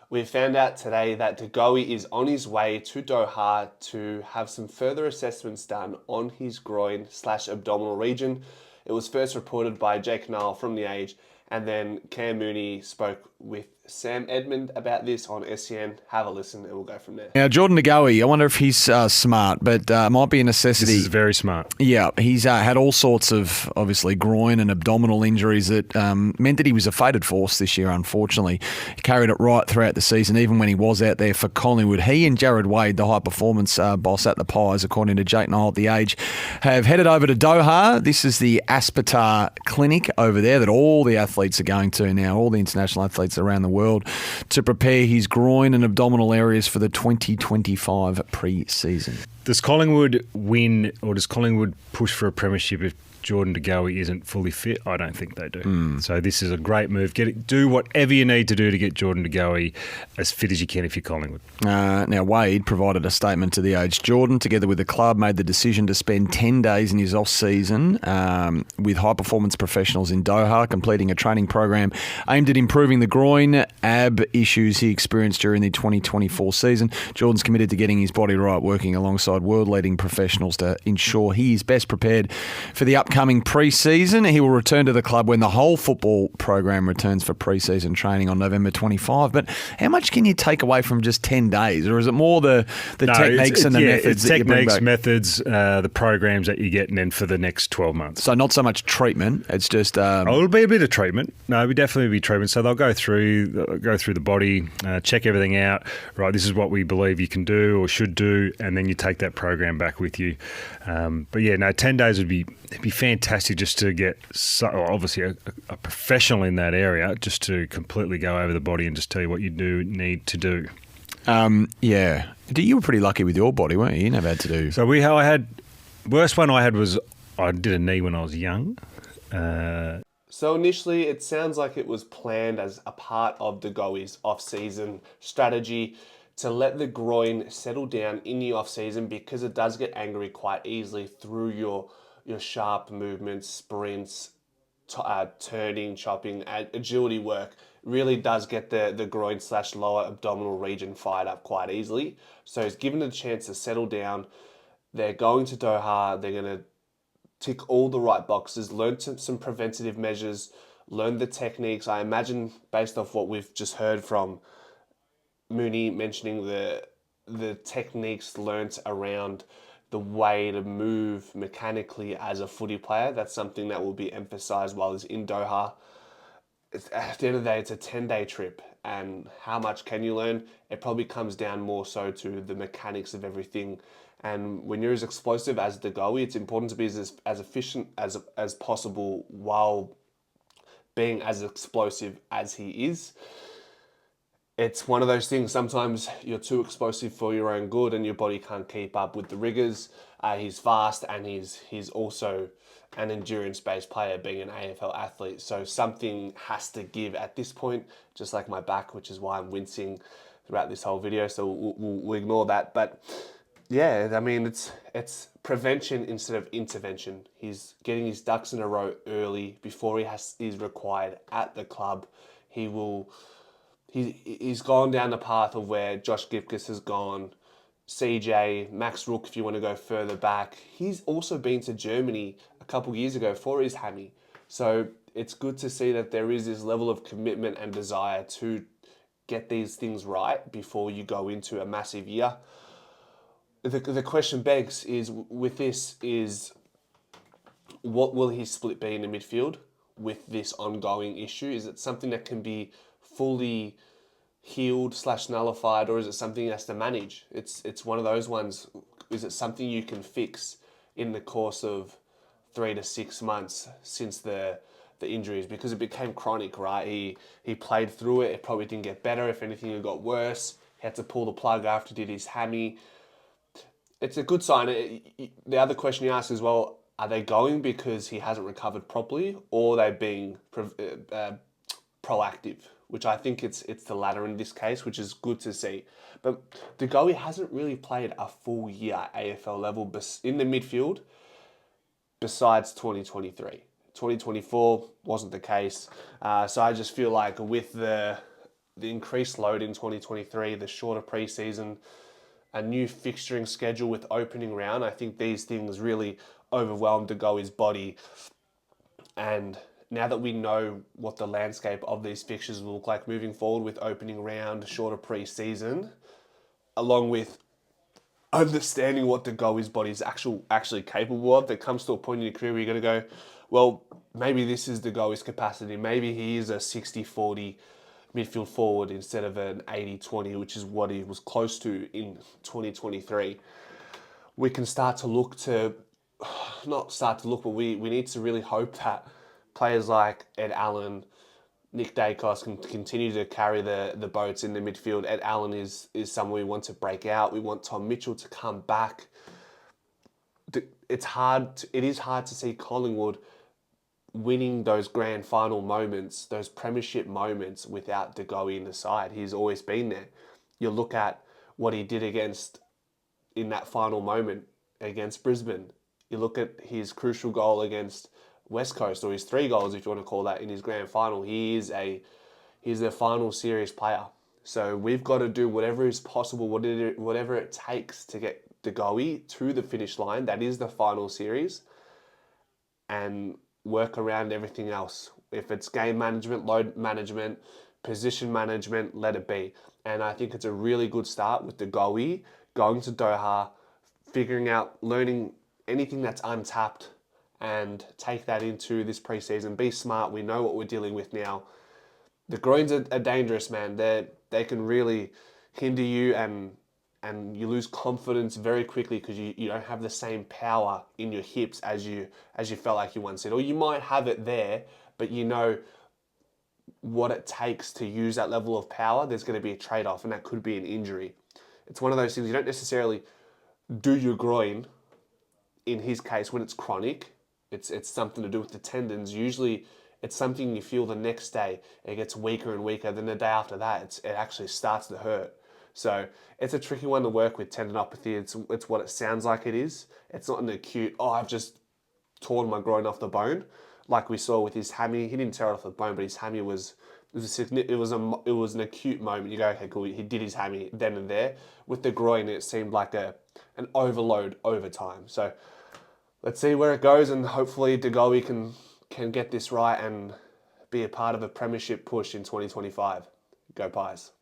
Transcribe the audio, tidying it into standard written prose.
We found out today that Goey is on his way to Doha to have some further assessments done on his groin/abdominal region. It was first reported by Jake Nile from The Age, and then Cam Mooney spoke with Sam Edmund about this on SEN. Have a listen and we'll go from there. Now, Jordan Goey, I wonder if he's smart, but might be a necessity. This is very smart. Yeah, he's had all sorts of, obviously, groin and abdominal injuries that meant that he was a fated force this year, unfortunately. He carried it right throughout the season, even when he was out there for Collingwood. He and Jared Wade, the high-performance boss at the Pies, according to Jake Nile at The Age, have headed over to Doha. This is the Aspartar clinic over there that all the athletes are going to now, all the international athletes around the world, to prepare his groin and abdominal areas for the 2025 pre-season. Does Collingwood win, or does Collingwood push for a premiership if Jordan Goey isn't fully fit? I don't think they do. So this is a great move. Do whatever you need to do to get Jordan Goey as fit as you can if you're Collingwood. Now, Wade provided a statement to The Age. Jordan, together with the club, made the decision to spend 10 days in his off-season with high-performance professionals in Doha, completing a training program aimed at improving the groin ab issues he experienced during the 2024 season. Jordan's committed to getting his body right, working alongside world-leading professionals to ensure he is best prepared for the upcoming pre-season. He will return to the club when the whole football program returns for pre-season training on November 25. But how much can you take away from just 10 days? Or is it more the techniques and the methods that you bring back? Methods, the programs that you get, and then for the next 12 months. So not so much treatment, it's just... it'll be a bit of treatment. No, it'll definitely be treatment. So they'll go through the body, check everything out. Right, this is what we believe you can do or should do, and then you take that program back with you. But yeah, no, 10 days would be fantastic just to get, obviously, a professional in that area just to completely go over the body and just tell you what you do need to do. Yeah. You were pretty lucky with your body, weren't you? You never had to do... So worst one I had was I did a knee when I was young. So initially, it sounds like it was planned as a part of the Goey's off-season strategy to let the groin settle down in the off-season, because it does get angry quite easily through your sharp movements, sprints, turning, chopping, agility work. Really does get the groin/lower abdominal region fired up quite easily. So it's given a chance to settle down. They're going to Doha. They're going to tick all the right boxes, learn some preventative measures, learn the techniques. I imagine, based off what we've just heard from Mooney mentioning the techniques learnt around the way to move mechanically as a footy player, that's something that will be emphasised while he's in Doha. At the end of the day, it's a 10-day trip, and how much can you learn? It probably comes down more so to the mechanics of everything. And when you're as explosive as the Goey, it's important to be as efficient as possible while being as explosive as he is. It's one of those things, sometimes you're too explosive for your own good and your body can't keep up with the rigours. He's fast, and he's also an endurance-based player, being an AFL athlete. So something has to give at this point, just like my back, which is why I'm wincing throughout this whole video. So we'll ignore that. But yeah, I mean, it's prevention instead of intervention. He's getting his ducks in a row early before he's required at the club. He's gone down the path of where Josh Gipkus has gone, CJ, Max Rook, if you want to go further back. He's also been to Germany a couple of years ago for his hammy. So it's good to see that there is this level of commitment and desire to get these things right before you go into a massive year. The question begs is, what will his split be in the midfield with this ongoing issue? Is it something that can be fully healed/nullified, or is it something he has to manage? It's one of those ones. Is it something you can fix in the course of 3 to 6 months since the injuries? Because it became chronic, right? He played through it. It probably didn't get better. If anything, it got worse. He had to pull the plug after he did his hammy. It's a good sign. The other question you ask is, well, are they going because he hasn't recovered properly, or are they being proactive? Which I think it's the latter in this case, which is good to see. But Goey hasn't really played a full year AFL level in the midfield besides 2023. 2024 wasn't the case. So I just feel like with the the increased load in 2023, the shorter preseason, a new fixturing schedule with opening round, I think these things really overwhelmed De Goey's body. And now that we know what the landscape of these fixtures will look like moving forward with opening round, shorter pre-season, along with understanding what De Goey's body is actually capable of, there comes to a point in your career where you're going to go, well, maybe this is De Goey's capacity. Maybe he is a 60-40 midfield forward instead of an 80-20, which is what he was close to in 2023. We can start to look to, not start to look, but we need to really hope that players like Ed Allen, Nick Dacos can continue to carry the boats in the midfield. Ed Allen is someone we want to break out. We want Tom Mitchell to come back. It is hard to see Collingwood winning those grand final moments, those premiership moments without De Goey in the side. He's always been there. You look at what he did in that final moment against Brisbane. You look at his crucial goal against West Coast, or his 3 goals, if you want to call that, in his grand final. He's a final series player. So we've got to do whatever is possible, whatever it takes to get De Goey to the finish line. That is the final series, and work around everything else. If it's game management, load management, position management, let it be. And I think it's a really good start with De Goey going to Doha, figuring out, learning anything that's untapped, and take that into this preseason. Be smart. We know what we're dealing with now. The groins are dangerous, man. They can really hinder you, and you lose confidence very quickly because you don't have the same power in your hips as you felt like you once did. Or you might have it there, but you know what it takes to use that level of power. There's going to be a trade-off, and that could be an injury. It's one of those things you don't necessarily do your groin, in his case, when it's chronic. It's something to do with the tendons. Usually it's something you feel the next day. It gets weaker and weaker. Then the day after that, it actually starts to hurt. So it's a tricky one to work with, tendinopathy. It's what it sounds like it is. It's not an acute, I've just torn my groin off the bone, like we saw with his hammy. He didn't tear it off the bone, but his hammy was an acute moment. You go, okay, cool. He did his hammy then and there. With the groin, it seemed like an overload over time. So let's see where it goes, and hopefully De Goey can get this right and be a part of a premiership push in 2025. Go Pies.